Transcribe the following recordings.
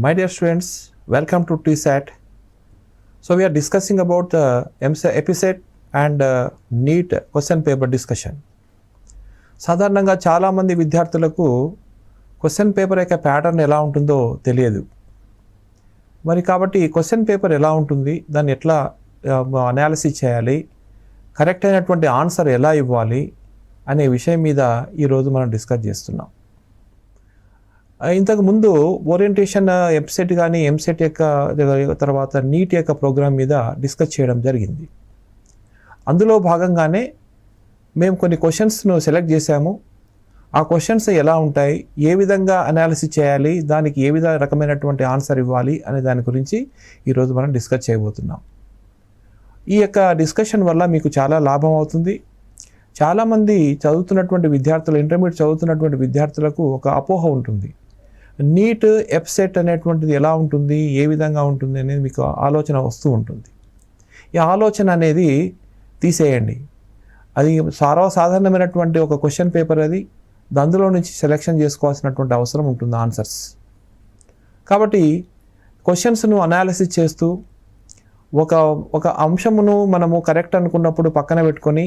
My dear students, welcome to TSAT. So we are discussing about the EPSET and NEET question paper discussion. సాధారణంగా చాలామంది విద్యార్థులకు question paper యొక్క pattern ఎలా ఉంటుందో తెలియదు. మరి కాబట్టి క్వశ్చన్ పేపర్ ఎలా ఉంటుంది, దాన్ని ఎట్లా అనాలిసిస్ చేయాలి, కరెక్ట్ అయినటువంటి ఆన్సర్ ఎలా ఇవ్వాలి అనే విషయం మీద ఈరోజు మనం డిస్కస్ చేస్తున్నాం. ఇంతకుముందు ఓరియంటేషన్ ఎప్సెట్ కానీ ఎంసెట్ యొక్క తర్వాత నీట్ యొక్క ప్రోగ్రామ్ మీద డిస్కస్ చేయడం జరిగింది. అందులో భాగంగానే మేము కొన్ని క్వశ్చన్స్ను సెలెక్ట్ చేశాము. ఆ క్వశ్చన్స్ ఎలా ఉంటాయి, ఏ విధంగా అనాలిసిస్ చేయాలి, దానికి ఏ విధ రకమైనటువంటి ఆన్సర్ ఇవ్వాలి అనే దాని గురించి ఈరోజు మనం డిస్కస్ చేయబోతున్నాం. ఈ యొక్క డిస్కషన్ వల్ల మీకు చాలా లాభం అవుతుంది. చాలామంది చదువుతున్నటువంటి విద్యార్థులు, ఇంటర్మీడియట్ చదువుతున్నటువంటి విద్యార్థులకు ఒక అపోహ ఉంటుంది. నీట్ ఎప్సెట్ అనేటువంటిది ఎలా ఉంటుంది, ఏ విధంగా ఉంటుంది అనేది మీకు ఆలోచన వస్తూ ఉంటుంది. ఈ ఆలోచన అనేది తీసేయండి. అది సాధారణమైనటువంటి ఒక క్వశ్చన్ పేపర్, అది అందులో నుంచి సెలెక్షన్ చేసుకోవాల్సినటువంటి అవసరం ఉంటుంది ఆన్సర్స్. కాబట్టి క్వశ్చన్స్ను అనాలిసిస్ చేస్తూ ఒక అంశమును మనము కరెక్ట్ అనుకున్నప్పుడు పక్కన పెట్టుకొని,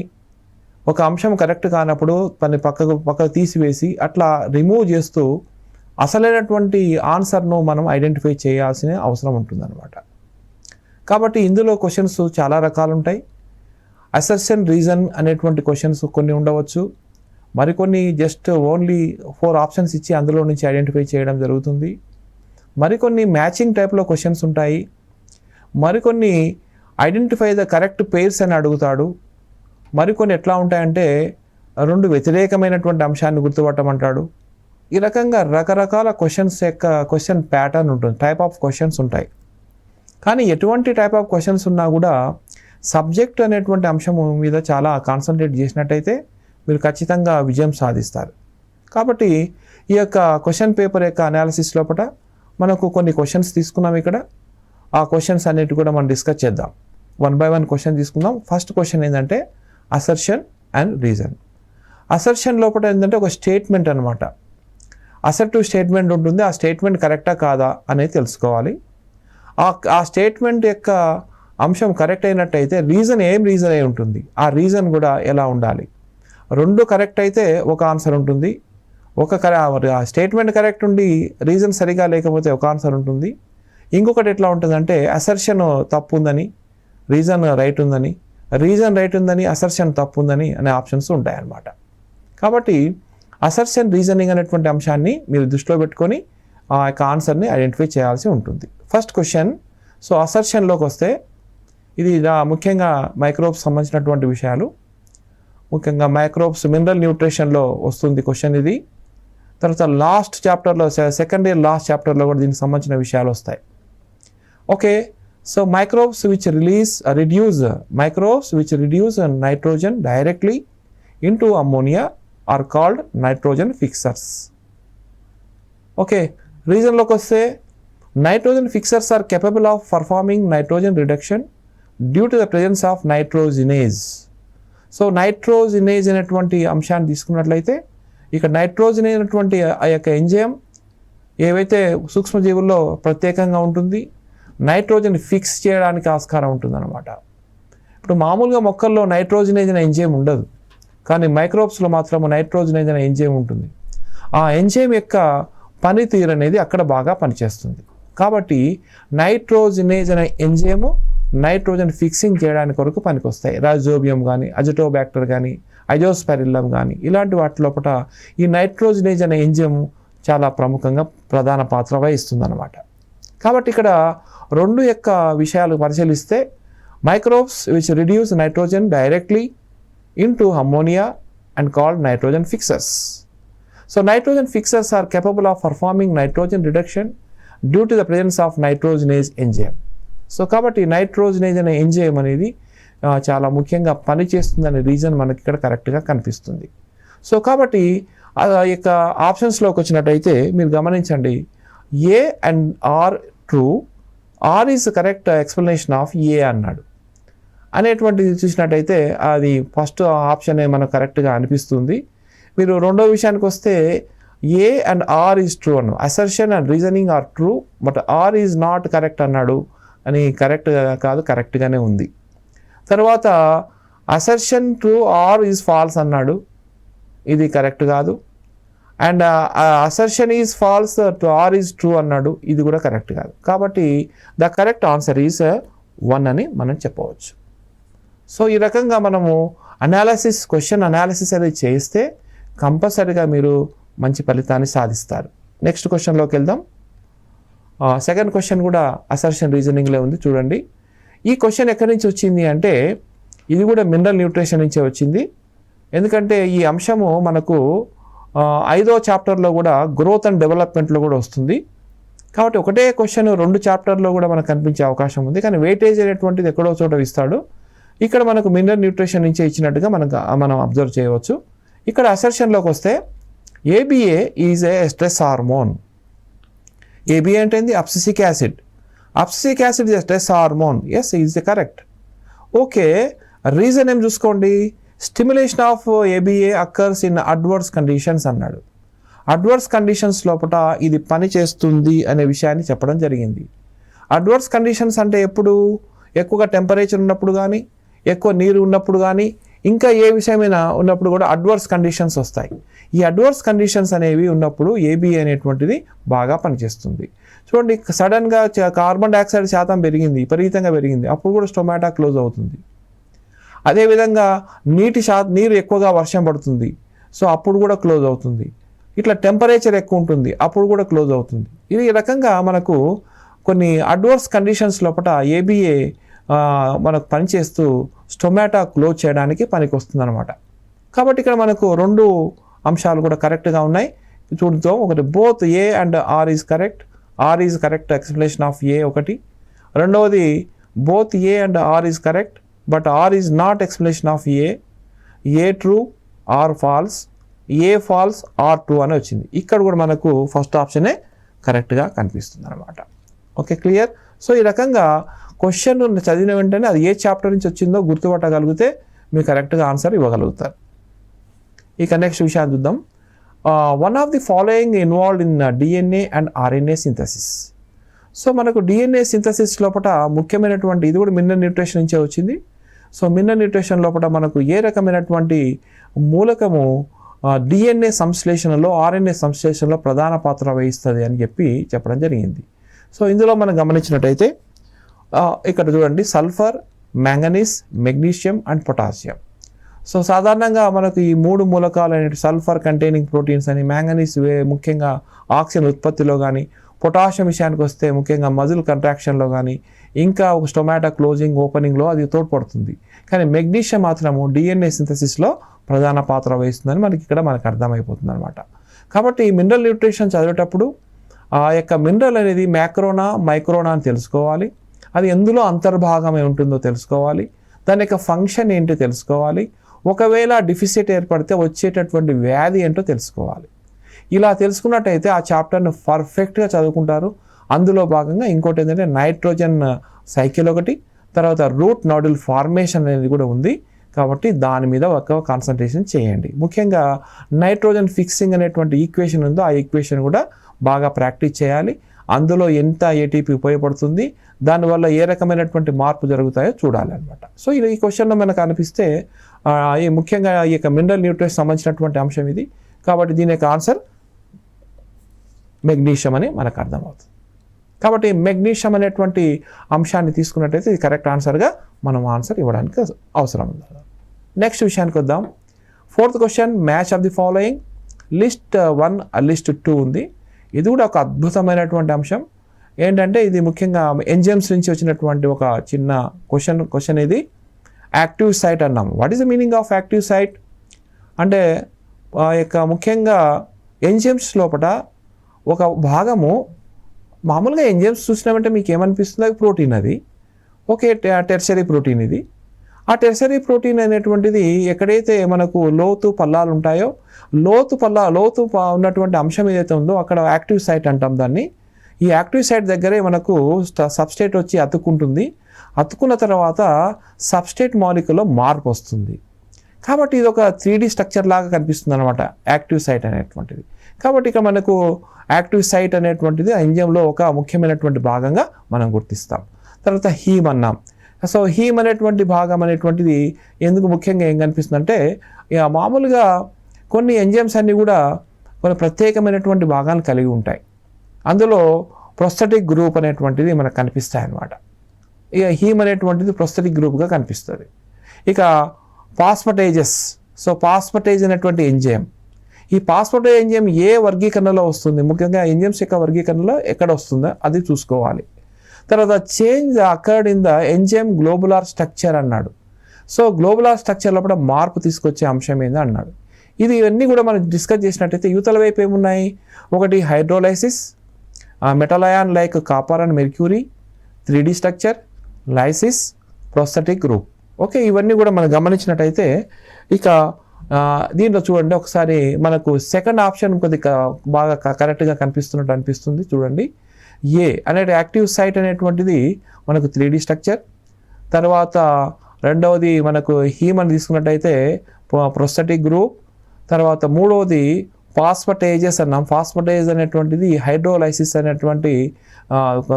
ఒక అంశం కరెక్ట్ కానప్పుడు దాన్ని పక్కకు తీసివేసి అట్లా రిమూవ్ చేస్తూ అసలైనటువంటి ఆన్సర్ను మనం ఐడెంటిఫై చేయాల్సిన అవసరం ఉంటుందన్నమాట. కాబట్టి ఇందులో క్వశ్చన్స్ చాలా రకాలు ఉంటాయి. అసర్షన్ రీజన్ అనేటువంటి క్వశ్చన్స్ కొన్ని ఉండవచ్చు. మరికొన్ని జస్ట్ ఓన్లీ 4 ఆప్షన్స్ ఇచ్చి అందులో నుంచి ఐడెంటిఫై చేయడం జరుగుతుంది. మరికొన్ని మ్యాచింగ్ టైప్లో క్వశ్చన్స్ ఉంటాయి. మరికొన్ని ఐడెంటిఫై ద కరెక్ట్ పెయిర్స్ అని అడుగుతాడు. మరికొన్ని ఎట్లా ఉంటాయంటే 2 వ్యతిరేకమైనటువంటి అంశాన్ని గుర్తుపట్టమంటాడు. ఈ రకంగా రకరకాల క్వశ్చన్స్ యొక్క క్వశ్చన్ ప్యాటర్న్ ఉంటుంది, టైప్ ఆఫ్ క్వశ్చన్స్ ఉంటాయి. కానీ ఎటువంటి టైప్ ఆఫ్ క్వశ్చన్స్ ఉన్నా కూడా సబ్జెక్ట్ అనేటువంటి అంశం మీద చాలా కాన్సన్ట్రేట్ చేసినట్టయితే మీరు ఖచ్చితంగా విజయం సాధిస్తారు. కాబట్టి ఈ యొక్క క్వశ్చన్ పేపర్ యొక్క అనాలిసిస్ లోపల మనకు కొన్ని క్వశ్చన్స్ తీసుకున్నాం. ఇక్కడ ఆ క్వశ్చన్స్ అన్నిటి కూడా మనం డిస్కస్ చేద్దాం. 1 by 1 క్వశ్చన్ తీసుకుందాం. ఫస్ట్ క్వశ్చన్ ఏంటంటే అసర్షన్ అండ్ రీజన్. అసర్షన్ లోపల ఏంటంటే ఒక స్టేట్మెంట్ అనమాట. అసర్టివ్ స్టేట్మెంట్ ఉంటుంది. ఆ స్టేట్మెంట్ కరెక్టా కాదా అనేది తెలుసుకోవాలి. ఆ స్టేట్మెంట్ యొక్క అంశం కరెక్ట్ అయినట్టయితే రీజన్ అయి ఉంటుంది, ఆ రీజన్ కూడా ఎలా ఉండాలి. 2 కరెక్ట్ అయితే ఒక ఆన్సర్ ఉంటుంది. స్టేట్మెంట్ కరెక్ట్ ఉండి రీజన్ సరిగా లేకపోతే ఒక ఆన్సర్ ఉంటుంది. ఇంకొకటి ఎట్లా ఉంటుందంటే అసర్షన్ తప్పు ఉందని, రీజన్ రైట్ ఉందని, రీజన్ రైట్ ఉందని, అసర్షన్ తప్పు ఉందని అనే ఆప్షన్స్ ఉంటాయన్నమాట. కాబట్టి అసర్షన్ రీజనింగ్ అనేటువంటి అంశాన్ని మీరు దృష్టిలో పెట్టుకొని ఆ యొక్క ఆన్సర్ని ఐడెంటిఫై చేయాల్సి ఉంటుంది. First question. సో అసర్షన్లోకి వస్తే ఇది ముఖ్యంగా మైక్రోబ్స్ సంబంధించినటువంటి విషయాలు, ముఖ్యంగా మైక్రోబ్స్ మినరల్ న్యూట్రిషన్లో వస్తుంది క్వశ్చన్ ఇది. తర్వాత లాస్ట్ చాప్టర్లో, సెకండ్ ఇయర్ లాస్ట్ చాప్టర్లో కూడా దీనికి సంబంధించిన విషయాలు వస్తాయి. Okay. So microbes which reduce nitrogen directly into ammonia are called nitrogen fixers. Okay. రీజన్లోకి వస్తే nitrogen fixers are capable of performing nitrogen reduction due to the presence of nitrogenase. So nitrogenase అనేటువంటి అంశాన్ని తీసుకున్నట్లయితే ఇక్కడ నైట్రోజినేజ్ అనేటువంటి ఆ యొక్క ఎంజైమ్ ఏవైతే సూక్ష్మజీవుల్లో ప్రత్యేకంగా ఉంటుంది, నైట్రోజన్ ఫిక్స్ చేయడానికి ఆస్కారం ఉంటుందన్నమాట. ఇప్పుడు మామూలుగా మొక్కల్లో నైట్రోజినేజ్ అనే ఎంజైమ్ ఉండదు, కానీ మైక్రోబ్స్లో మాత్రం నైట్రోజినేజ్ అనే ఎంజైమ్ ఉంటుంది. ఆ ఎంజైమ్ యొక్క పనితీరు అనేది అక్కడ బాగా పనిచేస్తుంది. కాబట్టి నైట్రోజినేజ్ అనే ఎంజైము నైట్రోజన్ ఫిక్సింగ్ చేయడానికి కొరకు పనికొస్తాయి. రైజోబియం కానీ, అజిటోబ్యాక్టర్ కానీ, అజోస్పెరిల్లం కానీ ఇలాంటి వాటి లోపల ఈ నైట్రోజినేజ్ అనే ఎంజైమ్ చాలా ప్రధాన పాత్ర వహిస్తుందన్నమాట. కాబట్టి ఇక్కడ 2 యొక్క విషయాలు పరిశీలిస్తే microbes which reduce nitrogen directly into ammonia and called nitrogen fixers. So nitrogen fixers are capable of performing nitrogen reduction due to the presence of nitrogenase enzyme. So కాబట్టి నైట్రోజినేజ్ అనే ఎంజైమ్ అనేది చాలా ముఖ్యంగా పనిచేస్తుందనే రీజన్ మనకి ఇక్కడ కరెక్ట్గా కనిపిస్తుంది. సో కాబట్టి ఆ యొక్క ఆప్షన్స్లోకి వచ్చినట్టయితే మీరు గమనించండి, A and R true, R is correct explanation of A అన్నాడు అనేటువంటిది చూసినట్టయితే అది ఫస్ట్ ఆప్షనే మనకు కరెక్ట్గా అనిపిస్తుంది. మీరు రెండో విషయానికి వస్తే A and R is true అన్నాడు. Assertion and reasoning are true but R is not correct అన్నాడు. అని కరెక్ట్ కాదు, కరెక్ట్గానే ఉంది. తర్వాత assertion true R is false అన్నాడు. ఇది కరెక్ట్ కాదు. And assertion is false R is true అన్నాడు. ఇది కూడా కరెక్ట్ కాదు. కాబట్టి ద కరెక్ట్ ఆన్సర్ ఈజ్ 1 అని మనం చెప్పవచ్చు. సో ఈ రకంగా మనము క్వశ్చన్ అనాలిసిస్ అనేది చేస్తే కంపల్సరీగా మీరు మంచి ఫలితాన్ని సాధిస్తారు. నెక్స్ట్ క్వశ్చన్లోకి వెళ్దాం. సెకండ్ క్వశ్చన్ కూడా అసర్షన్ రీజనింగ్లో ఉంది. చూడండి, ఈ క్వశ్చన్ ఎక్కడి నుంచి వచ్చింది అంటే ఇది కూడా మినరల్ న్యూట్రిషన్ నుంచే వచ్చింది. ఎందుకంటే ఈ అంశము మనకు 5వ చాప్టర్లో కూడా గ్రోత్ అండ్ డెవలప్మెంట్లో కూడా వస్తుంది. కాబట్టి ఒకటే క్వశ్చన్ 2 చాప్టర్లో కూడా మనకు కనిపించే అవకాశం ఉంది. కానీ వెయిటేజ్ అనేటువంటిది ఎక్కడో చోట ఇస్తాడు. ఇక్కడ మనకు మినరల్ న్యూట్రిషన్ నుంచే ఇచ్చినట్టుగా మనం అబ్జర్వ్ చేయవచ్చు. ఇక్కడ అసర్షన్లోకి వస్తే ABA is a stress hormone. ABA అంటే ఏంది? Abscisic acid. Abscisic acid is stress hormone. Yes, is correct. Okay, reason ఏం చూసుకోండి. Stimulation of ABA occurs in adverse conditions అన్నాడు. అడ్వర్స్ కండిషన్స్ లోపల ఇది పని చేస్తుంది అనే విషయాన్ని చెప్పడం జరిగింది. అడ్వర్స్ కండిషన్స్ అంటే ఎప్పుడు? ఎక్కువగా టెంపరేచర్ ఉన్నప్పుడు కానీ, ఎక్కువ నీరు ఉన్నప్పుడు కానీ, ఇంకా ఏ విషయమైనా ఉన్నప్పుడు కూడా అడ్వర్స్ కండిషన్స్ వస్తాయి. ఈ అడ్వర్స్ కండిషన్స్ అనేవి ఉన్నప్పుడు ఏబిఏ అనేటువంటిది బాగా పనిచేస్తుంది. చూడండి, సడన్గా కార్బన్ డైఆక్సైడ్ శాతం విపరీతంగా పెరిగింది, అప్పుడు కూడా స్టొమాటా క్లోజ్ అవుతుంది. అదేవిధంగా నీరు ఎక్కువగా వర్షం పడుతుంది, సో అప్పుడు కూడా క్లోజ్ అవుతుంది. ఇట్లా టెంపరేచర్ ఎక్కువ ఉంటుంది, అప్పుడు కూడా క్లోజ్ అవుతుంది. ఇది ఈ రకంగా మనకు కొన్ని అడ్వర్స్ కండిషన్స్ లోపల ఏబిఏ మనకు పనిచేస్తూ స్టొమాటా క్లోజ్ చేయడానికి పనికి వస్తుంది అనమాట. కాబట్టి ఇక్కడ మనకు 2 అంశాలు కూడా కరెక్ట్గా ఉన్నాయి. చూద్దాం. ఒకటి both A and R is correct. R is correct explanation of A ఒకటి. రెండవది both A and R is correct but R is not explanation of A. A true, R false. A false, R true అని వచ్చింది. ఇక్కడ కూడా మనకు first ఆప్షనే కరెక్ట్గా కనిపిస్తుంది అనమాట. Okay, clear. సో ఈ రకంగా క్వశ్చన్ చదివిన వెంటనే అది ఏ చాప్టర్ నుంచి వచ్చిందో గుర్తుపట్టగలిగితే మీరు కరెక్ట్గా ఆన్సర్ ఇవ్వగలుగుతారు. ఇక నెక్స్ట్ విషయాన్ని చూద్దాం. One of the following involved in DNA and RNA synthesis. So మనకు డిఎన్ఏ సింథసిస్ లోపల ముఖ్యమైనటువంటి ఇది కూడా మినరల్ న్యూట్రిషన్ నుంచే వచ్చింది. సో మినరల్ న్యూట్రిషన్ లోపల మనకు ఏ రకమైనటువంటి మూలకము డిఎన్ఏ సంశ్లేషణలో, ఆర్ఎన్ఏ సంశ్లేషణలో ప్రధాన పాత్ర వహిస్తుంది అని చెప్పడం జరిగింది. సో ఇందులో మనం గమనించినట్టయితే ఇక్కడ చూడండి, sulphur, manganese, magnesium and potassium. So సాధారణంగా మనకు ఈ 3 మూలకాలు అనేవి సల్ఫర్ కంటైనింగ్ ప్రోటీన్స్ అని, మ్యాంగనీస్ ముఖ్యంగా ఆక్సిజన్ ఉత్పత్తిలో కానీ, పొటాషియం విషయానికి వస్తే ముఖ్యంగా మజిల్ కంట్రాక్షన్లో కానీ, ఇంకా ఒక స్టొమాటా క్లోజింగ్ ఓపెనింగ్లో అది తోడ్పడుతుంది. కానీ మెగ్నీషియం మాత్రము డిఎన్ఏ సింథసిస్లో ప్రధాన పాత్ర వహిస్తుందని మనకు అర్థమైపోతుంది అనమాట. కాబట్టి ఈ మినరల్ న్యూట్రిషన్ చదివేటప్పుడు ఆ యొక్క మినరల్ అనేది మ్యాక్రోనా, మైక్రోనా అని తెలుసుకోవాలి. అది ఎందులో అంతర్భాగమై ఉంటుందో తెలుసుకోవాలి. దాని యొక్క ఫంక్షన్ ఏంటో తెలుసుకోవాలి. ఒకవేళ డిఫిసిట్ ఏర్పడితే వచ్చేటటువంటి వ్యాధి ఏంటో తెలుసుకోవాలి. ఇలా తెలుసుకున్నట్టయితే ఆ చాప్టర్ను పర్ఫెక్ట్గా చదువుకుంటారు. అందులో భాగంగా ఇంకోటి ఏంటంటే నైట్రోజన్ సైకిల్ ఒకటి, తర్వాత రూట్ నోడ్యూల్ ఫార్మేషన్ అనేది కూడా ఉంది. కాబట్టి దాని మీద ఒక కాన్సన్ట్రేషన్ చేయండి. ముఖ్యంగా నైట్రోజన్ ఫిక్సింగ్ అనేటువంటి ఈక్వేషన్ ఉందో ఆ ఈక్వేషన్ కూడా బాగా ప్రాక్టీస్ చేయాలి. అందులో ఎంత ఏటీపీ ఉపయోగపడుతుంది, దానివల్ల ఏ రకమైనటువంటి మార్పు జరుగుతాయో చూడాలి అనమాట. సో ఈ క్వశ్చన్లో మనకు అనిపిస్తే ముఖ్యంగా ఈ యొక్క మినరల్ న్యూట్రిషన్ సంబంధించినటువంటి అంశం ఇది. కాబట్టి దీని యొక్క ఆన్సర్ మెగ్నీషియం అని మనకు అర్థమవుతుంది. కాబట్టి మెగ్నీషియం అనేటువంటి అంశాన్ని తీసుకున్నట్టయితే ఇది కరెక్ట్ ఆన్సర్గా మనం ఆన్సర్ ఇవ్వడానికి అవసరం ఉంది. నెక్స్ట్ విషయానికి వద్దాం. 4th question, match of the following. List 1, list 2 ఉంది. ఇది కూడా ఒక అద్భుతమైనటువంటి అంశం. ఏంటంటే ఇది ముఖ్యంగా ఎంజైమ్స్ నుంచి వచ్చినటువంటి ఒక చిన్న క్వశ్చన్ ఇది. యాక్టివ్ సైట్ అన్నాము. What is the meaning of active site అంటే ముఖ్యంగా ఎంజైమ్స్ లోపల ఒక భాగము, మామూలుగా ఎంజైమ్స్ చూసినామంటే మీకు ఏమనిపిస్తుంది, అది ప్రోటీన్. అది ఓకే, టెర్షరీ ప్రోటీన్ ఇది. ఆ టెర్షరీ ప్రోటీన్ అనేటువంటిది ఎక్కడైతే మనకు లోతు పల్లాలు ఉంటాయో, లోతు ఉన్నటువంటి అంశం ఏదైతే ఉందో అక్కడ యాక్టివ్ సైట్ అంటాం దాన్ని. ఈ యాక్టివ్ సైట్ దగ్గరే మనకు సబ్స్ట్రేట్ వచ్చి అతుక్కుంటుంది. అతుక్కున్న తర్వాత సబ్స్ట్రేట్ మాలిక్యూల్లో మార్పు వస్తుంది. కాబట్టి ఇది ఒక 3D స్ట్రక్చర్ లాగా కనిపిస్తుంది అనమాట యాక్టివ్ సైట్ అనేటువంటిది. కాబట్టి ఇక్కడ మనకు యాక్టివ్ సైట్ అనేటువంటిది ఆ ఎంజైమ్లో ఒక ముఖ్యమైనటువంటి భాగంగా మనం గుర్తిస్తాం. తర్వాత హీమ్ అన్నాం. సో హీమ్ అనేటువంటి భాగం అనేటువంటిది ఎందుకు ముఖ్యంగా ఏం కనిపిస్తుందంటే ఇక మామూలుగా కొన్ని ఎంజైమ్స్ అన్నీ కూడా కొన్ని ప్రత్యేకమైనటువంటి భాగాలు కలిగి ఉంటాయి. అందులో ప్రొస్థెటిక్ గ్రూప్ అనేటువంటిది మనకు కనిపిస్తాయి అన్నమాట. ఇక హీమ్ అనేటువంటిది ప్రొస్థెటిక్ గ్రూప్గా కనిపిస్తుంది. ఇక పాస్పటేజెస్. సో పాస్పటేజ్ అనేటువంటి ఎంజైమ్, ఈ పాస్పటేజ్ ఎంజైమ్ ఏ వర్గీకరణలో వస్తుంది, ముఖ్యంగా ఎంజైమ్స్ యొక్క వర్గీకరణలో ఎక్కడ వస్తుందో అది చూసుకోవాలి. తర్వాత change occurred in the enzyme globular structure అన్నాడు. సో గ్లోబులార్ స్ట్రక్చర్ లోపల మార్పు తీసుకొచ్చే అంశం ఏంది అన్నాడు. ఇది ఇవన్నీ కూడా మనం డిస్కస్ చేసినట్టయితే యువతల వైపు ఏమున్నాయి, ఒకటి hydrolysis, metal ion like copper and mercury, 3D structure, lysis, prosthetic group. Okay, ఇవన్నీ కూడా మనం గమనించినట్టయితే ఇక దీంట్లో చూడండి ఒకసారి మనకు సెకండ్ ఆప్షన్ కొద్దిగా బాగా కరెక్ట్గా కనిపిస్తున్నట్టు అనిపిస్తుంది. చూడండి, ఏ అనే యాక్టివ్ సైట్ అనేటువంటిది మనకు 3D స్ట్రక్చర్. తర్వాత రెండవది మనకు హీమ్ అని తీసుకున్నట్టయితే ప్రొస్థెటిక్ గ్రూప్. తర్వాత మూడవది ఫాస్ఫటేజెస్ అన్నాం. ఫాస్ఫటేజ్ అనేటువంటిది హైడ్రోలైసిస్ అనేటువంటి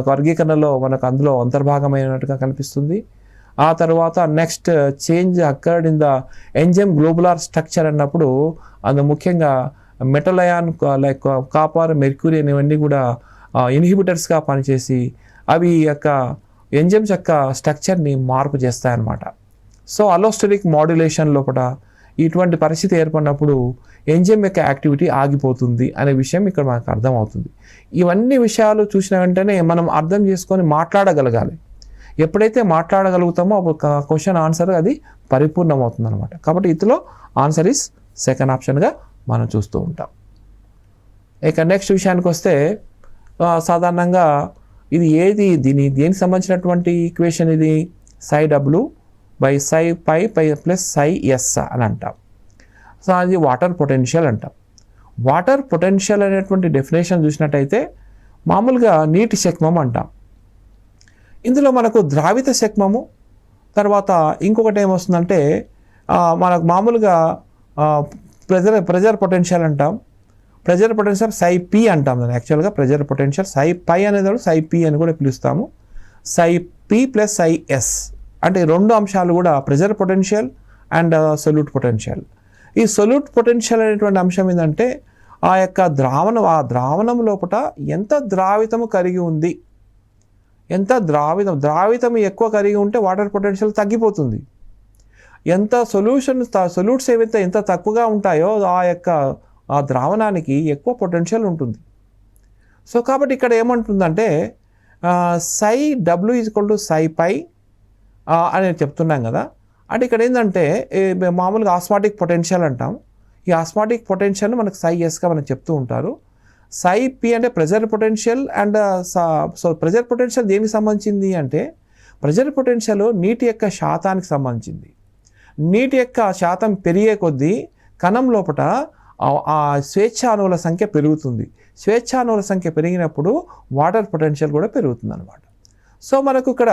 వర్గీకరణలో మనకు అందులో అంతర్భాగమైనట్టుగా కనిపిస్తుంది. ఆ తర్వాత next change occurred in the enzyme globular structure అన్నప్పుడు అది ముఖ్యంగా మెటలయాన్ లైక్ కాపర్, మెర్క్యూరీ అనేవన్నీ కూడా ఇన్హిబిటర్స్గా పనిచేసి అవి యొక్క ఎంజైమ్స్ యొక్క స్ట్రక్చర్ని మార్పు చేస్తాయన్నమాట. సో అలోస్టెరిక్ మాడ్యులేషన్ లోపల ఇటువంటి పరిస్థితి ఏర్పడినప్పుడు ఎంజైమ్ యొక్క యాక్టివిటీ ఆగిపోతుంది అనే విషయం ఇక్కడ మనకు అర్థమవుతుంది. ఇవన్నీ విషయాలు చూసిన వెంటనే మనం అర్థం చేసుకొని మాట్లాడగలగాలి. ఎప్పుడైతే మాట్లాడగలుగుతామో అప్పుడు క్వశ్చన్ ఆన్సర్ అది పరిపూర్ణమవుతుంది అనమాట. కాబట్టి ఇందులో ఆన్సర్ ఈస్ సెకండ్ ఆప్షన్గా మనం చూస్తూ ఉంటాం. ఇక నెక్స్ట్ విషయానికి వస్తే సాధారణంగా ఇది ఏది దేనికి సంబంధించినటువంటి ఈక్వేషన్, ఇది psi W by psi P plus psi S అని అంటాం. సో అది వాటర్ పొటెన్షియల్ అంటాం. వాటర్ పొటెన్షియల్ అనేటువంటి డెఫినేషన్ చూసినట్టయితే మామూలుగా నీటి శక్మం అంటాం. ఇందులో మనకు ద్రావిత శక్మము, తర్వాత ఇంకొకటి ఏమొస్తుందంటే మనకు మామూలుగా ప్రెజర్ పొటెన్షియల్ అంటాం. ప్రెజర్ పొటెన్షియల్ సై పి అంటాం దాన్ని. యాక్చువల్గా ప్రెజర్ పొటెన్షియల్ సై పై అనేది సై పి అని కూడా పిలుస్తాము. సై పి ప్లస్ సై ఎస్ అంటే రెండు అంశాలు కూడా pressure potential and solute potential. ఈ సొల్యూట్ పొటెన్షియల్ అనేటువంటి అంశం ఏంటంటే ఆ యొక్క ద్రావణం లోపల ఎంత ద్రావితము కలిగి ఉంది, ఎంత ద్రావితం ఎక్కువ కలిగి ఉంటే వాటర్ పొటెన్షియల్ తగ్గిపోతుంది. ఎంత సొల్యూట్స్ ఏవైతే ఎంత తక్కువగా ఉంటాయో ఆ ద్రావణానికి ఎక్కువ పొటెన్షియల్ ఉంటుంది. సో కాబట్టి ఇక్కడ ఏమంటుందంటే సై డబ్ల్యూ ఈక్వల్ టు సై పై అని చెప్తున్నాం కదా. అంటే ఇక్కడ ఏంటంటే మామూలుగా ఆస్మాటిక్ పొటెన్షియల్ అంటాం. ఈ ఆస్మాటిక్ పొటెన్షియల్ మనకు సై ఎస్గా మనకు చెప్తూ ఉంటారు. సై పి అంటే pressure potential and so pressure potential దేనికి సంబంధించింది అంటే ప్రెజర్ పొటెన్షియల్ నీటి యొక్క శాతానికి సంబంధించింది. నీటి యొక్క శాతం పెరిగే కొద్దీ కణం లోపల ఆ స్వేచ్ఛాణువుల సంఖ్య పెరుగుతుంది. స్వేచ్ఛాణువుల సంఖ్య పెరిగినప్పుడు వాటర్ పొటెన్షియల్ కూడా పెరుగుతుంది అన్నమాట. సో మనకు ఇక్కడ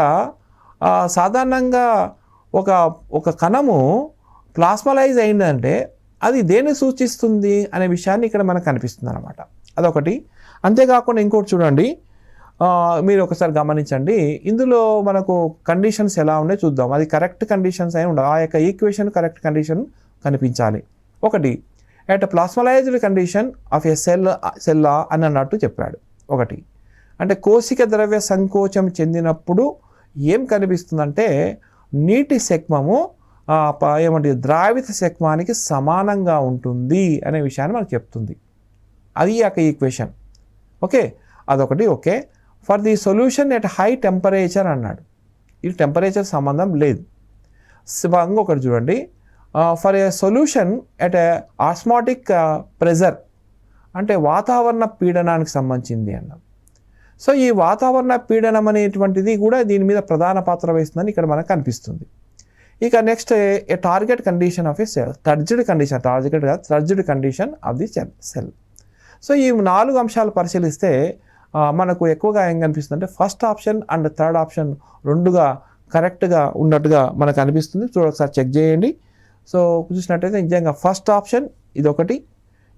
సాధారణంగా ఒక కణము ప్లాస్మలైజ్ అయిందంటే అది దేన్ని సూచిస్తుంది అనే విషయాన్ని ఇక్కడ మనకు కనిపిస్తుంది అన్నమాట. అదొకటి. అంతేకాకుండా ఇంకోటి చూడండి, మీరు ఒకసారి గమనించండి. ఇందులో మనకు కండిషన్స్ ఎలా ఉన్నాయో చూద్దాం. అది కరెక్ట్ కండిషన్స్ అయి ఉండాలి. ఆ యొక్క ఈక్వేషన్ కరెక్ట్ కండిషన్ కనిపించాలి. ఒకటి, at plasmolysed condition of a cell అని అన్నట్టు చెప్పాడు. ఒకటి అంటే కోశిక ద్రవ్య సంకోచం చెందినప్పుడు ఏం కనిపిస్తుందంటే నీటి శక్మము ఏమంటే ద్రావిత శక్మానికి సమానంగా ఉంటుంది అనే విషయాన్ని మనకు చెప్తుంది. అది యొక్క ఈక్వేషన్. ఓకే, అదొకటి. Okay, for the solution at high temperature అన్నాడు. ఇది టెంపరేచర్ సంబంధం లేదు. ఇంకొకటి చూడండి, for a solution at a osmotic pressure అంటే వాతావరణ పీడనానికి సంబంధించింది అన్నాం. సో ఈ వాతావరణ పీడనం అనేటువంటిది కూడా దీని మీద ప్రధాన పాత్ర వహిస్తుందని ఇక్కడ మనకు కనిపిస్తుంది. ఇక next a target condition of a cell, turgid condition of the cell. So ఈ 4 అంశాలు పరిశీలిస్తే మనకు ఎక్కువగా ఏం కనిపిస్తుంది అంటే first option and third option రెండుగా కరెక్ట్గా ఉన్నట్టుగా మనకు అనిపిస్తుంది. ఒకసారి చెక్ చేయండి. సో చూసినట్టయితే నిజంగా ఫస్ట్ ఆప్షన్ ఇదొకటి,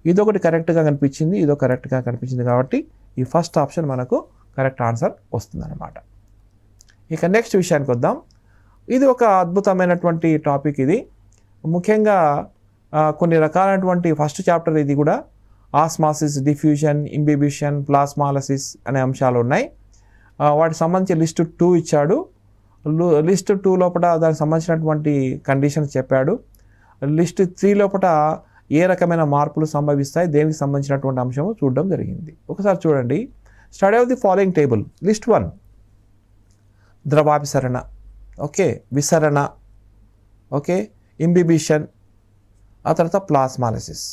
ఇదొకటి కరెక్ట్గా కనిపించింది, ఇదో కరెక్ట్గా కనిపించింది, కాబట్టి ఈ ఫస్ట్ ఆప్షన్ మనకు కరెక్ట్ ఆన్సర్ వస్తుందన్నమాట. ఇక నెక్స్ట్ విషయానికి వద్దాం. ఇది ఒక అద్భుతమైనటువంటి టాపిక్. ఇది ముఖ్యంగా కొన్ని రకాలైనటువంటి ఫస్ట్ చాప్టర్ ఇది కూడా ఆస్మాసిస్, డిఫ్యూజన్, ఇంబిబిషన్, ప్లాస్మాలసిస్ అనే అంశాలు ఉన్నాయి. వాటికి సంబంధించి లిస్ట్ 2 ఇచ్చాడు. లిస్ట్ 2 లోపల దానికి సంబంధించినటువంటి కండిషన్స్ చెప్పాడు. లిస్ట్ 3 లోపల ఏ రకమైన మార్పులు సంభవిస్తాయి, దేనికి సంబంధించినటువంటి అంశము చూడడం జరిగింది. ఒకసారి చూడండి. Study of the following table. List 1 ద్రవాభిసరణ, ఓకే, విసరణ, ఓకే, ఇంబిబిషన్, ఆ తర్వాత ప్లాస్మాలసిస్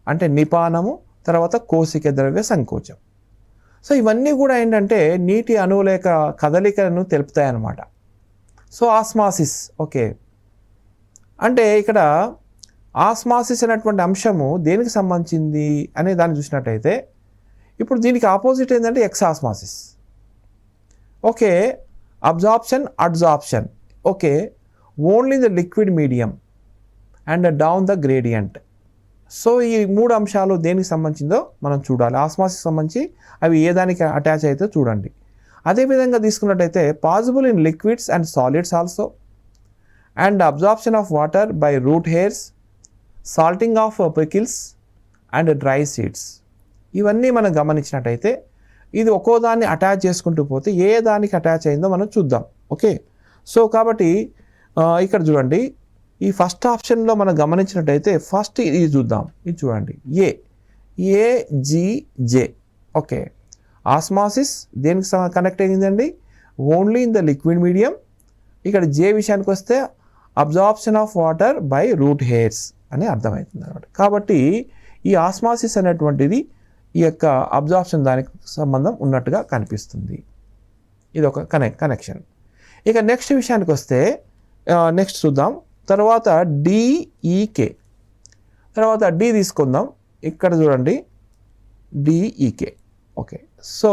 అంటే నిపానము, తర్వాత కోశిక ద్రవ్య సంకోచం. సో ఇవన్నీ కూడా ఏంటంటే నీటి అణువుల యొక్క కదలికలను తెలుపుతాయి అన్నమాట. సో ఆస్మాసిస్, ఓకే, అంటే ఇక్కడ ఆస్మాసిస్ అనేటువంటి అంశము దేనికి సంబంధించింది అనే దాన్ని చూసినట్టయితే ఇప్పుడు దీనికి ఆపోజిట్ ఏంటంటే exosmosis. Okay, absorption, adsorption, okay, only the liquid medium and down the gradient. So ఈ 3 అంశాలు దేనికి సంబంధించిందో మనం చూడాలి. ఆస్మాసిస్ సంబంధించి అవి ఏ దానికి అటాచ్ అయితే చూడండి. అదేవిధంగా తీసుకున్నట్టయితే possible in liquids and solids also, and absorption of water by root hairs, salting of pickles and dry seeds. ఇవన్నీ మనం గమనించినట్టయితే ఇది ఒక్కో దాన్ని అటాచ్ చేసుకుంటూ పోతే ఏ దానికి అటాచ్ అయిందో మనం చూద్దాం. ఓకే, సో కాబట్టి ఇక్కడ చూడండి, ఈ ఫస్ట్ ఆప్షన్లో మనం గమనించినట్టయితే ఫస్ట్ ఇది చూద్దాం. ఇది చూడండి, ఏజీజే. ఓకే, ఆస్మాసిస్ దేనికి కనెక్ట్ అయ్యిందండి? Only in the liquid medium. ఇక్కడ జే విషయానికి వస్తే absorption of water by root hairs అని అర్థమవుతుంది అనమాట. కాబట్టి ఈ ఆస్మాసిస్ అనేటువంటిది ఈ యొక్క అబ్జార్ప్షన్ దానికి సంబంధం ఉన్నట్టుగా కనిపిస్తుంది. ఇది ఒక కనెక్షన్. ఇక నెక్స్ట్ విషయానికి వస్తే నెక్స్ట్ చూద్దాం. తర్వాత డిఈకే, తర్వాత డి తీసుకుందాం. ఇక్కడ చూడండి, డిఈకే. ఓకే, సో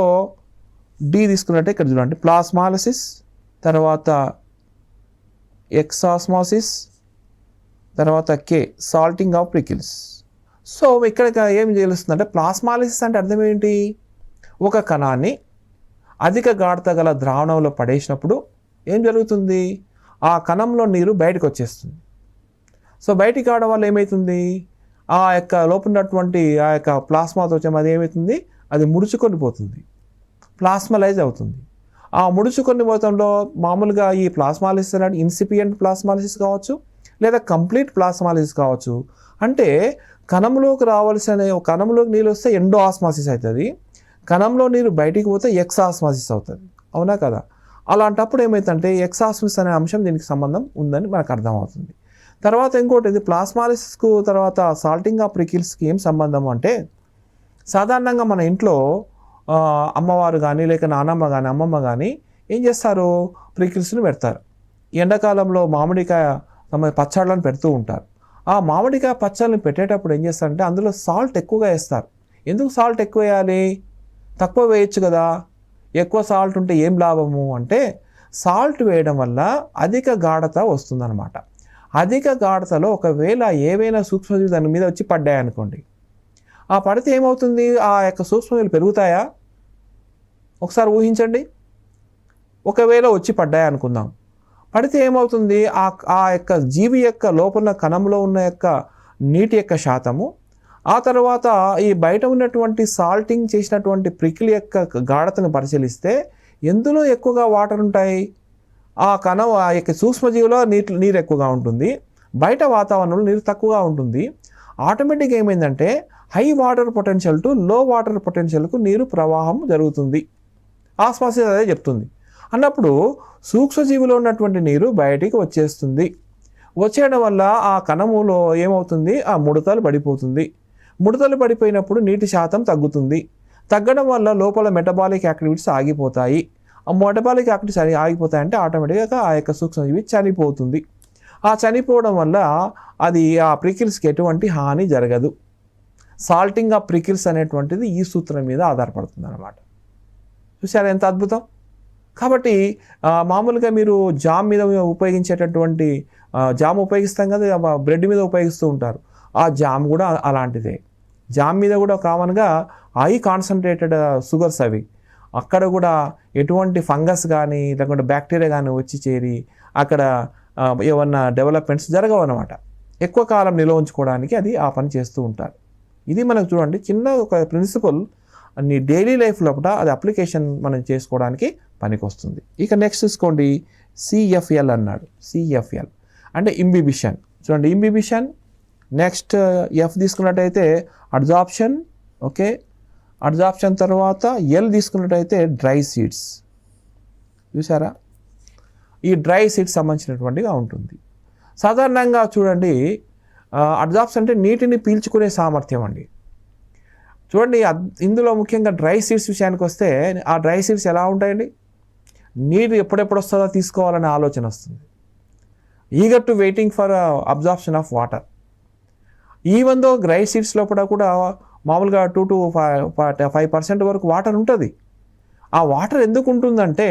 డి తీసుకున్నట్టే ఇక్కడ చూడండి, ప్లాస్మాలసిస్, తర్వాత ఎక్సాస్మాసిస్, తర్వాత కే సాల్టింగ్ ఆఫ్ పికిల్స్. సో ఇక్కడ ఏం తెలుస్తుందంటే ప్లాస్మాలిసిస్ అంటే అర్థం ఏంటి? ఒక కణాన్ని అధిక గాఢత గల ద్రావణంలో పడేసినప్పుడు ఏం జరుగుతుంది? ఆ కణంలో నీరు బయటకు వచ్చేస్తుంది. సో బయటికి రావడం వల్ల ఏమవుతుంది? ఆ యొక్క లోపల ఉన్నటువంటి ఆ యొక్క ప్లాస్మాతో అది ఏమవుతుంది? అది ముడుచుకొని పోతుంది, ప్లాస్మలైజ్ అవుతుంది. ఆ ముడుచుకొని పోతంలో మామూలుగా ఈ ప్లాస్మాలిసిస్ అనేది ఇన్సిపియంట్ ప్లాస్మాలిసిస్ కావచ్చు, లేదా కంప్లీట్ ప్లాస్మాలిసిస్ కావచ్చు. అంటే కణంలోకి కణంలోకి నీళ్ళు వస్తే ఎండో ఆస్మాసిస్ అవుతుంది, కణంలో నీరు బయటికి పోతే ఎక్సాస్మాసిస్ అవుతుంది. అవునా కదా? అలాంటప్పుడు ఏమవుతుందంటే ఎక్సాస్మాసిస్ అనే అంశం దీనికి సంబంధం ఉందని మనకు అర్థమవుతుంది. తర్వాత ఇంకోటి, ఇది ప్లాస్మాలిసిస్కు తర్వాత సాల్టింగ్ ఆఫ్ పికిల్స్కి ఏం సంబంధం అంటే, సాధారణంగా మన ఇంట్లో అమ్మవారు కానీ లేక నానమ్మ కానీ అమ్మమ్మ కానీ ఏం చేస్తారు? పికిల్స్ని పెడతారు. ఎండాకాలంలో మామిడికాయ పచ్చళ్ళని పెడుతూ ఉంటారు. ఆ మామిడికాయ పచ్చళ్ళని పెట్టేటప్పుడు ఏం చేస్తారంటే అందులో సాల్ట్ ఎక్కువగా వేస్తారు. ఎందుకు సాల్ట్ ఎక్కువ వేయాలి? తక్కువ వేయచ్చు కదా. ఎక్కువ సాల్ట్ ఉంటే ఏం లాభము అంటే, సాల్ట్ వేయడం వల్ల అధిక గాఢత వస్తుందన్నమాట. అధిక గాఢతలో ఒకవేళ ఏవైనా సూక్ష్మజీవులు దాని మీద వచ్చి పడ్డాయనుకోండి, ఆ పడితే ఏమవుతుంది? ఆ యొక్క సూక్ష్మజీవులు పెరుగుతాయా? ఒకసారి ఊహించండి. ఒకవేళ వచ్చి పడ్డాయి అనుకుందాం, పడితే ఏమవుతుంది? ఆ యొక్క జీవి యొక్క లోపల కణంలో ఉన్న యొక్క నీటి యొక్క శాతము, ఆ తర్వాత ఈ బయట ఉన్నటువంటి సాల్టింగ్ చేసినటువంటి ప్రికిల్ యొక్క గాఢతను పరిశీలిస్తే ఎందులో ఎక్కువగా వాటర్ ఉంటాయి? ఆ కణం ఆ యొక్క సూక్ష్మజీవిలో నీరు ఎక్కువగా ఉంటుంది, బయట వాతావరణంలో నీరు తక్కువగా ఉంటుంది. ఆటోమేటిక్గా ఏమైందంటే high water potential to low water పొటెన్షియల్కు నీరు ప్రవాహం జరుగుతుంది. ఆస్మాసిస్ అదే చెప్తుంది. అన్నప్పుడు సూక్ష్మజీవిలో ఉన్నటువంటి నీరు బయటికి వచ్చేస్తుంది. వచ్చేయడం వల్ల ఆ కణములో ఏమవుతుంది? ఆ ముడతలు పడిపోతుంది. ముడతలు పడిపోయినప్పుడు నీటి శాతం తగ్గుతుంది. తగ్గడం వల్ల లోపల మెటబాలిక్ యాక్టివిటీస్ ఆగిపోతాయి. ఆ మెటబాలిక్ యాక్టివిటీస్ ఆగిపోతాయంటే ఆటోమేటిక్గా ఆ యొక్క సూక్ష్మజీవి చనిపోతుంది. ఆ చనిపోవడం వల్ల అది ఆ ప్రికిల్స్కి ఎటువంటి హాని జరగదు. సాల్టింగ్ ఆఫ్ ప్రికిల్స్ అనేటువంటిది ఈ సూత్రం మీద ఆధారపడుతుంది అన్నమాట. చూసారా ఎంత అద్భుతం? కాబట్టి మామూలుగా మీరు జామ్ మీద ఉపయోగించేటటువంటి జామ్ ఉపయోగిస్తాం కదా, బ్రెడ్ మీద ఉపయోగిస్తూ ఉంటారు. ఆ జామ్ కూడా అలాంటిదే. జామ్ మీద కూడా కామన్గా హై కాన్సన్ట్రేటెడ్ షుగర్స్ అవి. అక్కడ కూడా ఎటువంటి ఫంగస్ కానీ లేకుంటే బ్యాక్టీరియా కానీ వచ్చి చేరి అక్కడ ఏమన్నా డెవలప్మెంట్స్ జరగవు అన్నమాట. ఎక్కువ కాలం నిల్వ ఉంచుకోవడానికి అది ఆ పని చేస్తూ ఉంటారు. ఇది మనకు చూడండి చిన్న ఒక ప్రిన్సిపల్ నీ డైలీ లైఫ్ లోపల అది అప్లికేషన్ మనం చేసుకోవడానికి పనికి వస్తుంది. ఇక నెక్స్ట్ చూసుకోండి సిఎఫ్ఎల్ అన్నాడు. సిఎఫ్ఎల్ అంటే ఇంబిబిషన్. చూడండి ఇంబిబిషన్. నెక్స్ట్ ఎఫ్ తీసుకున్నట్టయితే అబ్జార్ప్షన్. ఓకే, అబ్జార్ప్షన్ తర్వాత ఎల్ తీసుకున్నట్టయితే డ్రై సీడ్స్. చూసారా, ఈ డ్రై సీడ్స్ సంబంధించినటువంటిగా ఉంటుంది. సాధారణంగా చూడండి అబ్జార్ప్షన్ అంటే నీటిని పీల్చుకునే సామర్థ్యం అండి. చూడండి ఇందులో ముఖ్యంగా డ్రై సీడ్స్ విషయానికి వస్తే ఆ డ్రై సీడ్స్ ఎలా ఉంటాయండి, నీరు ఎప్పుడెప్పుడు వస్తుందో తీసుకోవాలనే ఆలోచన వస్తుంది. Eager to waiting for absorption of water. Even though dry seeds లోపల కూడా మామూలుగా 2 to 5% వరకు వాటర్ ఉంటుంది. ఆ వాటర్ ఎందుకు ఉంటుందంటే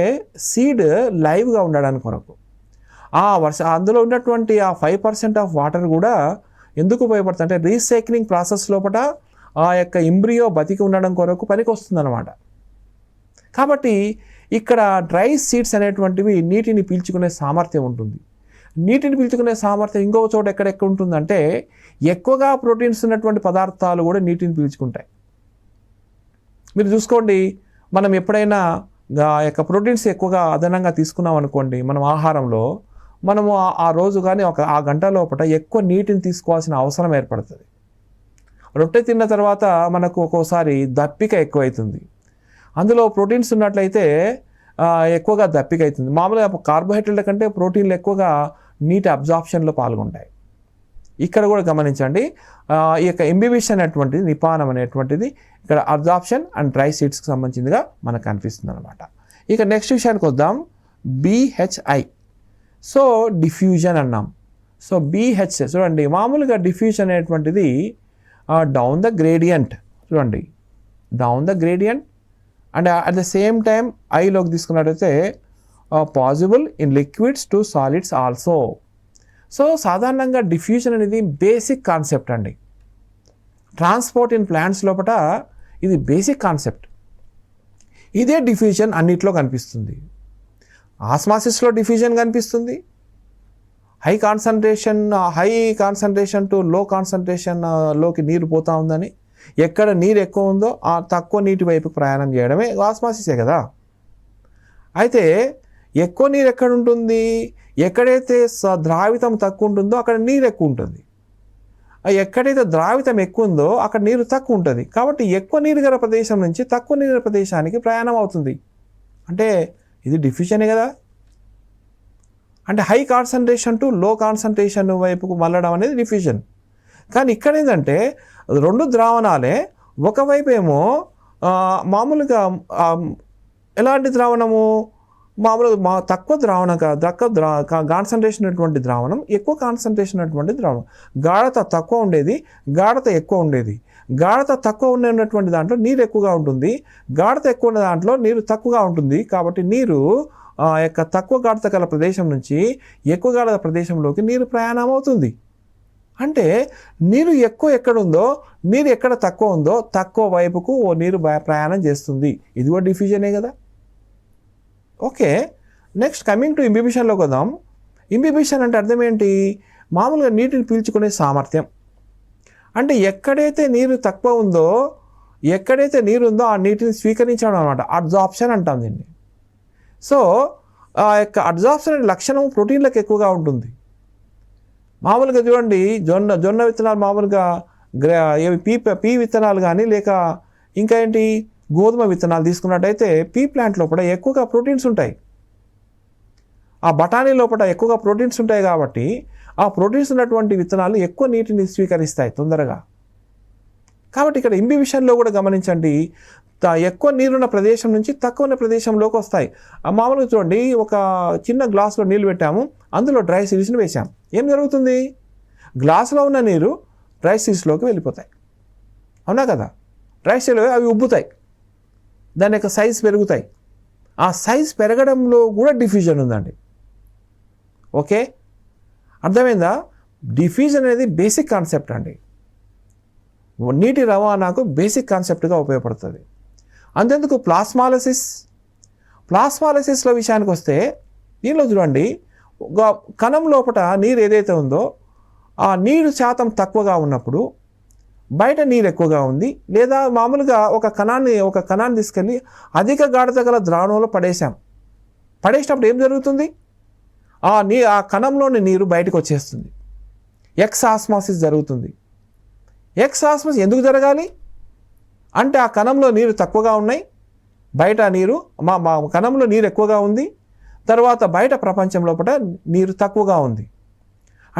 సీడ్ లైవ్గా ఉండడానికి కొరకు. అందులో ఉన్నటువంటి ఆ 5% ఆఫ్ వాటర్ కూడా ఎందుకు ఉపయోగపడుతుంది అంటే రీసైక్లింగ్ ప్రాసెస్ లోపల ఆ యొక్క ఎంబ్రియో బతికి ఉండడం కొరకు పనికి వస్తుందన్నమాట. కాబట్టి ఇక్కడ డ్రై సీడ్స్ అనేటువంటివి నీటిని పీల్చుకునే సామర్థ్యం ఉంటుంది. నీటిని పీల్చుకునే సామర్థ్యం ఇంకో చోట ఎక్కడెక్కడ ఉంటుందంటే ఎక్కువగా ప్రోటీన్స్ ఉన్నటువంటి పదార్థాలు కూడా నీటిని పీల్చుకుంటాయి. మీరు చూసుకోండి, మనం ఎప్పుడైనా ఆ యొక్క ప్రోటీన్స్ ఎక్కువగా అదనంగా తీసుకున్నాం అనుకోండి మనం ఆహారంలో, మనము ఆ రోజు కానీ ఆ గంట లోపల ఎక్కువ నీటిని తీసుకోవాల్సిన అవసరం ఏర్పడుతుంది. రొట్టె తిన్న తర్వాత మనకు ఒక్కోసారి దప్పిక ఎక్కువైతుంది. అందులో ప్రోటీన్స్ ఉన్నట్లయితే ఎక్కువగా దప్పిక అవుతుంది. మామూలుగా కార్బోహైడ్రేట్ల కంటే ప్రోటీన్లు ఎక్కువగా నీటి అబ్జార్ప్షన్లో పాల్గొంటాయి. ఇక్కడ కూడా గమనించండి, ఈ యొక్క ఇంబిబిషన్ అనేటువంటిది నిపానం అనేటువంటిది ఇక్కడ అబ్జార్ప్షన్ అండ్ డ్రై సీడ్స్కి సంబంధించిందిగా మనకు కనిపిస్తుంది అనమాట. ఇక నెక్స్ట్ విషయానికి వద్దాం. బిహెచ్ఐ. సో డిఫ్యూజన్ అన్నాం. సో బిహెచ్ చూడండి, మామూలుగా డిఫ్యూజన్ అనేటువంటిది డౌన్ ద గ్రేడియంట్. చూడండి down the gradient and at the same time ఐలోకి తీసుకున్నట్టయితే possible in liquids to solids also. So సాధారణంగా డిఫ్యూజన్ అనేది బేసిక్ కాన్సెప్ట్ అండి. ట్రాన్స్పోర్ట్ ఇన్ ప్లాంట్స్ లోపల ఇది బేసిక్ కాన్సెప్ట్. ఇదే డిఫ్యూజన్ అన్నిట్లో కనిపిస్తుంది. ఆస్మాసిస్లో డిఫ్యూజన్ కనిపిస్తుంది. హై కాన్సన్ట్రేషన్ టు లో కాన్సన్ట్రేషన్లోకి నీరు పోతూ ఉందని, ఎక్కడ నీరు ఎక్కువ ఉందో ఆ తక్కువ నీటి వైపు ప్రయాణం చేయడమే ఆస్మాసిసే కదా. అయితే ఎక్కువ నీరు ఎక్కడ ఉంటుంది, ఎక్కడైతే ద్రావితం తక్కువ ఉంటుందో అక్కడ నీరు ఎక్కువ ఉంటుంది. ఎక్కడైతే ద్రావితం ఎక్కువ ఉందో అక్కడ నీరు తక్కువ ఉంటుంది. కాబట్టి ఎక్కువ నీరు గల ప్రదేశం నుంచి తక్కువ నీరు ప్రదేశానికి ప్రయాణం అవుతుంది. అంటే ఇది డిఫ్యూజనే కదా. అంటే హై కాన్సన్ట్రేషన్ టు లో కాన్సన్ట్రేషన్ వైపుకు మళ్ళడం అనేది డిఫ్యూజన్. కానీ ఇక్కడ ఏంటంటే రెండు ద్రావణాలే, ఒకవైపు ఏమో మామూలుగా ఎలాంటి ద్రావణము, మామూలుగా తక్కువ కాన్సన్ట్రేషన్ అటువంటి ద్రావణం, ఎక్కువ కాన్సన్ట్రేషన్ అటువంటి ద్రావణం. గాఢత తక్కువ ఉండేది, గాఢత ఎక్కువ ఉండేది. గాఢత తక్కువ ఉన్నటువంటి దాంట్లో నీరు ఎక్కువగా ఉంటుంది, గాఢత ఎక్కువ ఉన్న దాంట్లో నీరు తక్కువగా ఉంటుంది. కాబట్టి నీరు యొక్క తక్కువ గాఢత గల ప్రదేశం నుంచి ఎక్కువ గాఢత ప్రదేశంలోకి నీరు ప్రయాణం అవుతుంది. అంటే నీరు ఎక్కువ ఎక్కడుందో, నీరు ఎక్కడ తక్కువ ఉందో తక్కువ వైపుకు ఓ నీరు ప్రయాణం చేస్తుంది. ఇది కూడా డిఫ్యూజనే కదా. ఓకే, నెక్స్ట్ కమింగ్ టు ఇంబిబిషన్లోకి వద్దాం. ఇంబిబిషన్ అంటే అర్థం ఏంటి? మామూలుగా నీటిని పీల్చుకునే సామర్థ్యం. అంటే ఎక్కడైతే నీరు తక్కువ ఉందో, ఎక్కడైతే నీరు ఉందో ఆ నీటిని స్వీకరించడం అనమాట. అబ్జార్ప్షన్ అంటాం దీన్ని. సో ఆ యొక్క అబ్జార్ప్షన్ అనే లక్షణం ప్రోటీన్లకు ఎక్కువగా ఉంటుంది. మామూలుగా చూడండి, జొన్న విత్తనాలు మామూలుగా పీ విత్తనాలు కానీ లేక ఇంకా ఏంటి గోధుమ విత్తనాలు తీసుకున్నట్టయితే పీ ప్లాంట్ లోపల ఎక్కువగా ప్రోటీన్స్ ఉంటాయి. ఆ బఠానీ లోపల ఎక్కువగా ప్రోటీన్స్ ఉంటాయి. కాబట్టి ఆ ప్రోటీన్స్ ఉన్నటువంటి విత్తనాలు ఎక్కువ నీటిని స్వీకరిస్తాయి తొందరగా. కాబట్టి ఇక్కడ ఇంబిబిషన్లో కూడా గమనించండి, ఎక్కువ నీరున్న ప్రదేశం నుంచి తక్కువ ఉన్న ప్రదేశంలోకి వస్తాయి. మామూలుగా చూడండి, ఒక చిన్న గ్లాసులో నీళ్ళు పెట్టాము, అందులో డ్రై సీడ్స్ని వేసాం. ఏం జరుగుతుంది? గ్లాసులో ఉన్న నీరు డ్రై సీడ్స్లోకి వెళ్ళిపోతాయి. అవునా కదా? డ్రై సీడ్స్లో అవి ఉబ్బుతాయి, దాని యొక్క సైజ్ పెరుగుతాయి. ఆ సైజ్ పెరగడంలో కూడా డిఫ్యూజన్ ఉందండి. ఓకే, అర్థమైందా? డిఫ్యూజన్ అనేది బేసిక్ కాన్సెప్ట్ అండి. నీటి రవాణాకు బేసిక్ కాన్సెప్ట్గా ఉపయోగపడుతుంది. అంతేందుకు ప్లాస్మాలసిస్లో విషయానికి వస్తే దీనిలో చూడండి, ఒక కణం లోపల నీరు ఏదైతే ఉందో ఆ నీరు శాతం తక్కువగా ఉన్నప్పుడు బయట నీరు ఎక్కువగా ఉంది, లేదా మామూలుగా ఒక కణాన్ని తీసుకెళ్ళి అధిక గాఢత గల ద్రావణంలో పడేసినప్పుడు ఏం జరుగుతుంది? ఆ కణంలోని నీరు బయటకు వచ్చేస్తుంది. ఎక్సాస్మాసిస్ జరుగుతుంది. ఎక్సాస్మాసిస్ ఎందుకు జరగాలి అంటే ఆ కణంలో నీరు తక్కువగా ఉన్నాయి, బయట నీరు మా కణంలో నీరు ఎక్కువగా ఉంది, తర్వాత బయట ప్రపంచం లోపల నీరు తక్కువగా ఉంది.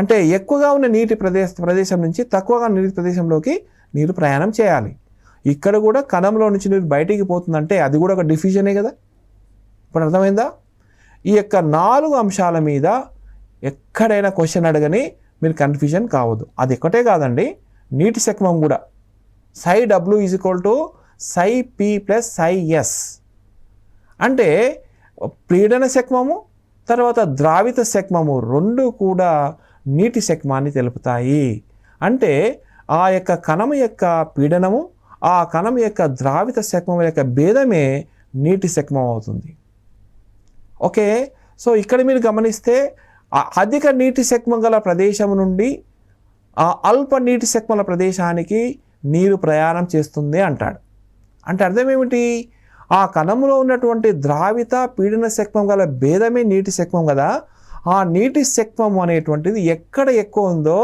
అంటే ఎక్కువగా ఉన్న నీటి ప్రదేశం నుంచి తక్కువగా నీటి ప్రదేశంలోకి నీరు ప్రయాణం చేయాలి. ఇక్కడ కూడా కణంలో నుంచి నీరు బయటికి పోతుందంటే అది కూడా ఒక డిఫ్యూజనే కదా. ఇప్పుడు అర్థమైందా? ఈ యొక్క 4 అంశాల మీద ఎక్కడైనా క్వశ్చన్ అడగని మీరు కన్ఫ్యూజన్ కావద్దు. అది ఒక్కటే కాదండి, నీటి సెక్మం కూడా ψw = ψp + ψs అంటే పీడన సెక్మము తర్వాత ద్రావిత సెక్మము రెండు కూడా నీటి సెక్మాన్ని తెలుపుతాయి. అంటే ఆ యొక్క కణము యొక్క పీడనము, ఆ కణం యొక్క ద్రావిత సెక్మం యొక్క భేదమే నీటి సెక్మం అవుతుంది. ఓకే, సో ఇక్కడ మీరు గమనిస్తే అధిక నీటి సెక్మం గల ప్రదేశం నుండి ఆ అల్ప నీటి సెక్మల ప్రదేశానికి నీరు ప్రయాణం చేస్తుంది అంటాడు. అంటే అర్థం ఏమిటి? ఆ కణంలో ఉన్నటువంటి ద్రావిత పీడన సెక్మం గల భేదమే నీటి సెక్మం కదా. ఆ నీటి సెక్మం అనేటువంటిది ఎక్కడ ఎక్కువ ఉందో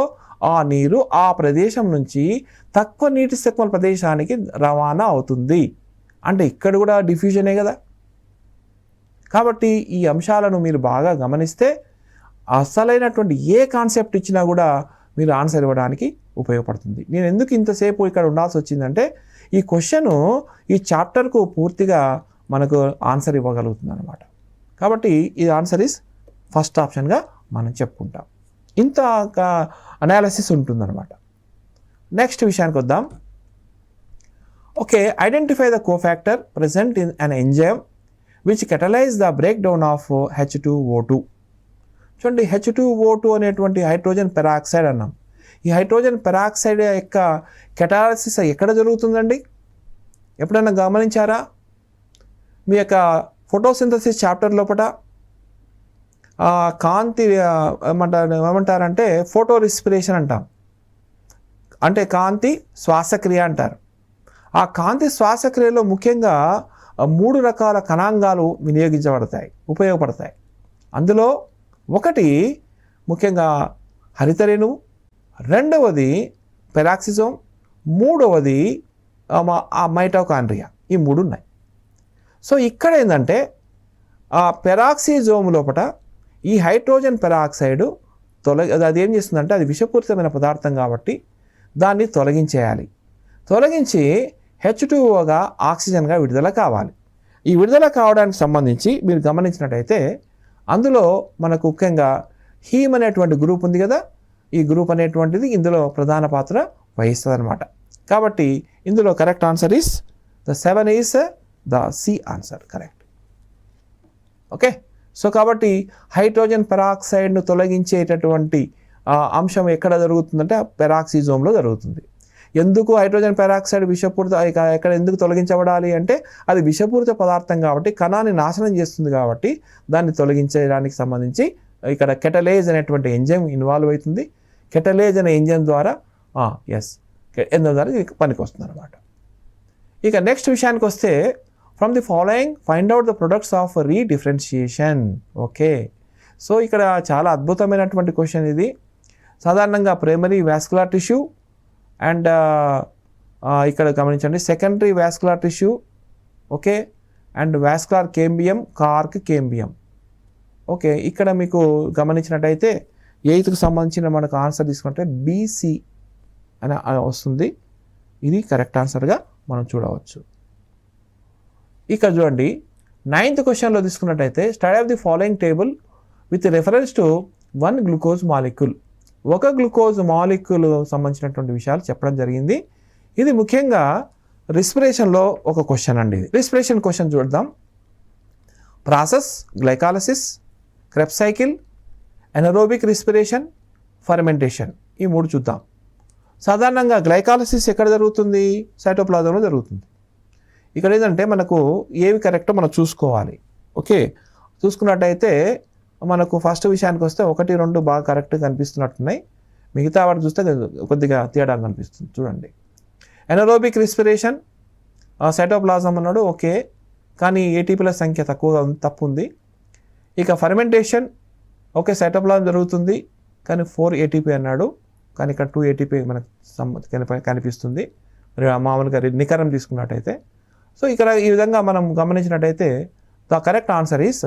ఆ నీరు ఆ ప్రదేశం నుంచి తక్కువ నీటి సెక్మల ప్రదేశానికి రవాణా అవుతుంది. అంటే ఇక్కడ కూడా డిఫ్యూజనే కదా. కాబట్టి ఈ అంశాలను మీరు బాగా గమనిస్తే అసలైనటువంటి ఏ కాన్సెప్ట్ ఇచ్చినా కూడా మీరు ఆన్సర్ ఇవ్వడానికి ఉపయోగపడుతుంది. నేను ఎందుకు ఇంతసేపు ఇక్కడ ఉండాల్సి వచ్చిందంటే ఈ క్వశ్చన్ ఈ చాప్టర్కు పూర్తిగా మనకు ఆన్సర్ ఇవ్వగలుగుతుంది అనమాట. కాబట్టి ఈ ఆన్సర్ ఈజ్ ఫస్ట్ ఆప్షన్గా మనం చెప్పుకుంటాం. ఇంత అనాలిసిస్ ఉంటుందన్నమాట. నెక్స్ట్ విషయానికి వద్దాం. Okay, identify the cofactor present in an enzyme which catalyse the break down of H2O2. చూడండి, H2O2 అనేటువంటి హైడ్రోజన్ పెరాక్సైడ్ అన్నాం. ఈ హైడ్రోజన్ పెరాక్సైడ్ యొక్క కెటాలసిస్ ఎక్కడ జరుగుతుందండి? ఎప్పుడైనా గమనించారా? మీ యొక్క ఫోటోసింథసిస్ చాప్టర్ లోపల కాంతి ఏమంటారంటే ఫోటో రెస్పిరేషన్ అంటాం, అంటే కాంతి శ్వాసక్రియ అంటారు. ఆ కాంతి శ్వాసక్రియలో ముఖ్యంగా 3 రకాల కణాంగాలు ఉపయోగపడతాయి. అందులో ఒకటి ముఖ్యంగా హరితరేణువు, రెండవది పెరాక్సిజోమ్, మూడవది మైటోకాండ్రియా. ఈ 3 ఉన్నాయి. సో ఇక్కడ ఏంటంటే ఆ పెరాక్సిజోమ్ లోపల ఈ హైడ్రోజన్ పెరాక్సైడ్ అది ఏం చేస్తుందంటే అది విషపూరితమైన పదార్థం కాబట్టి దాన్ని తొలగించేయాలి. తొలగించి H2Oగా ఆక్సిజన్గా విడుదల కావాలి. ఈ విడుదల కావడానికి సంబంధించి మీరు గమనించినట్టయితే అందులో మనకు ముఖ్యంగా హీమ్ అనేటువంటి గ్రూప్ ఉంది కదా. ఈ గ్రూప్ అనేటువంటిది ఇందులో ప్రధాన పాత్ర వహిస్తుంది అనమాట. కాబట్టి ఇందులో correct answer is the 7 is the C answer correct. Okay, so కాబట్టి హైడ్రోజన్ పెరాక్సైడ్ను తొలగించేటటువంటి అంశం ఎక్కడ జరుగుతుందంటే పెరాక్సిజోమ్లో జరుగుతుంది. ఎందుకు హైడ్రోజన్ పెరాక్సైడ్ ఎక్కడ ఎందుకు తొలగించబడాలి అంటే అది విషపూరిత పదార్థం కాబట్టి కణాన్ని నాశనం చేస్తుంది కాబట్టి దాన్ని తొలగించడానికి సంబంధించి ఇక్కడ కెటలేజ్ అనేటువంటి ఎంజైమ్ ఇన్వాల్వ్ అవుతుంది. కెటలేజ్ అనే ఎంజైమ్ ద్వారా ఎంజైమ్ ద్వారా ఇది పనికి వస్తుంది అనమాట. ఇక నెక్స్ట్ విషయానికి వస్తే from the following find out the products of redifferentiation. Okay, so ఇక్కడ చాలా అద్భుతమైనటువంటి క్వశ్చన్ ఇది. సాధారణంగా ప్రైమరీ వాస్కులర్ టిష్యూ అండ్ ఇక్కడ గమనించండి secondary vascular tissue, okay, and vascular cambium, cork cambium. Okay, ఇక్కడ మీకు గమనించినట్టయితే 8కు సంబంధించిన మనకు ఆన్సర్ తీసుకుంటే BC అని వస్తుంది. ఇది కరెక్ట్ ఆన్సర్గా మనం చూడవచ్చు. ఇక్కడ చూడండి 9th క్వశ్చన్లో తీసుకున్నట్టయితే study of the following table with reference to 1 glucose molecule. ఒక గ్లూకోజ్ మాలిక్యూల్ సంబంధించినటువంటి విషయాలు చెప్పడం జరిగింది. ఇది ముఖ్యంగా రెస్పిరేషన్లో ఒక క్వశ్చన్ అండి. ఇది రెస్పిరేషన్ క్వశ్చన్ చూద్దాం. Process, glycolysis, Krebs cycle, anaerobic respiration, fermentation, ఈ 3 చూద్దాం. సాధారణంగా గ్లైకాలసిస్ ఎక్కడ జరుగుతుంది? సైటోప్లాజంలో జరుగుతుంది. ఇక్కడ ఏంటంటే మనకు ఏవి కరెక్టో మనం చూసుకోవాలి. ఓకే, చూసుకున్నట్టయితే మనకు ఫస్ట్ విషయానికి వస్తే 1, 2 బాగా కరెక్ట్గా కనిపిస్తున్నట్టున్నాయి. మిగతా వాటి చూస్తే కొద్దిగా తేడా కనిపిస్తుంది. చూడండి, ఎనరోబిక్ రెస్పిరేషన్ సైటోప్లాజం అన్నాడు, ఓకే, కానీ ఏటీపీల సంఖ్య తక్కువగా ఉంది, తప్పు ఉంది. ఇక ఫర్మెంటేషన్, ఓకే, సైటోప్లాజం జరుగుతుంది కానీ 4 ఏటీపీ అన్నాడు, కానీ ఇక్కడ 2 ఏటీపీ మనకు కనిపిస్తుంది మామూలుగా నికరం తీసుకున్నట్టయితే. సో ఇక్కడ ఈ విధంగా మనం గమనించినట్టయితే ద కరెక్ట్ ఆన్సర్ ఈస్,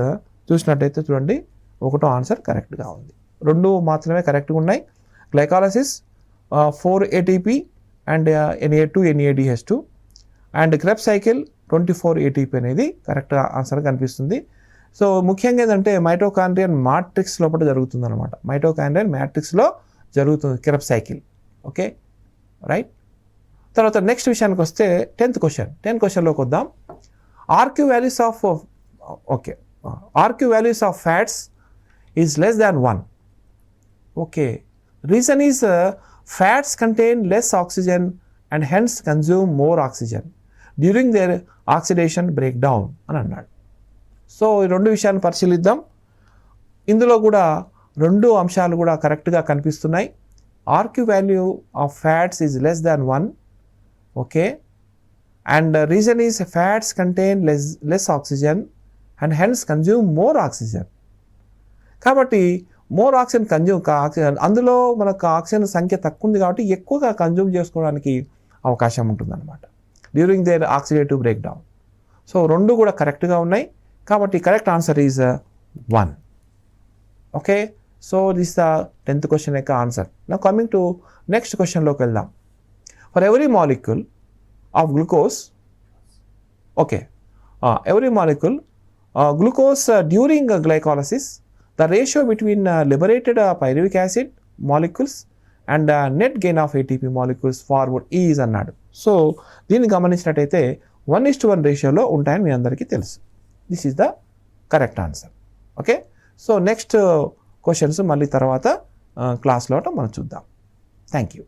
చూసినట్టయితే చూడండి, 1వ ఆన్సర్ కరెక్ట్గా ఉంది. 2 మాత్రమే కరెక్ట్గా ఉన్నాయి. Glycolysis 4 ATP and Na2 NADH2 and Krebs cycle 24 ATP అనేది కరెక్ట్ ఆన్సర్ కనిపిస్తుంది. సో ముఖ్యంగా ఏంటంటే మైటోకాండ్రియన్ మ్యాట్రిక్స్ లోపల జరుగుతుంది అనమాట. మైటోకాండ్రియన్ మ్యాట్రిక్స్లో జరుగుతుంది క్రెబ్ సైకిల్. Okay, right. తర్వాత నెక్స్ట్ విషయానికి వస్తే 10th క్వశ్చన్లోకి వద్దాం. RQ values of fats is less than 1. Okay, reason is fats contain less oxygen and hence consume more oxygen during their oxidation break down అని అన్నాడు. So ఈ 2 విషయాలను పరిశీలిద్దాం. ఇందులో కూడా 2 అంశాలు కూడా కరెక్ట్గా కనిపిస్తున్నాయి. RQ value of fats is less than 1. Okay, and reason is fats contain less oxygen and hence consume more oxygen. కాబట్టి మోర్ ఆక్సిజన్ ఆక్సిజన్ అందులో మనకు ఆక్సిజన్ సంఖ్య తక్కువ ఉంది కాబట్టి ఎక్కువగా కన్జ్యూమ్ చేసుకోవడానికి అవకాశం ఉంటుందన్నమాట during their oxidative break down. So 2 కూడా కరెక్ట్గా ఉన్నాయి కాబట్టి correct answer is 1. Okay, so this the 10th question యొక్క ఆన్సర్. నా కమింగ్ టు నెక్స్ట్ క్వశ్చన్లోకి వెళ్దాం. For every molecule of glucose, okay, every molecule glucose during glycolysis, the ratio between liberated pyruvic acid molecules and net gain of ATP molecules forward is అన్నాడు. So దీన్ని గమనించినట్టయితే 1:1 రేషియోలో ఉంటాయని మీ అందరికీ తెలుసు. This is the correct answer. Okay, so next questions మళ్ళీ తర్వాత క్లాస్లో మనం చూద్దాం. Thank you.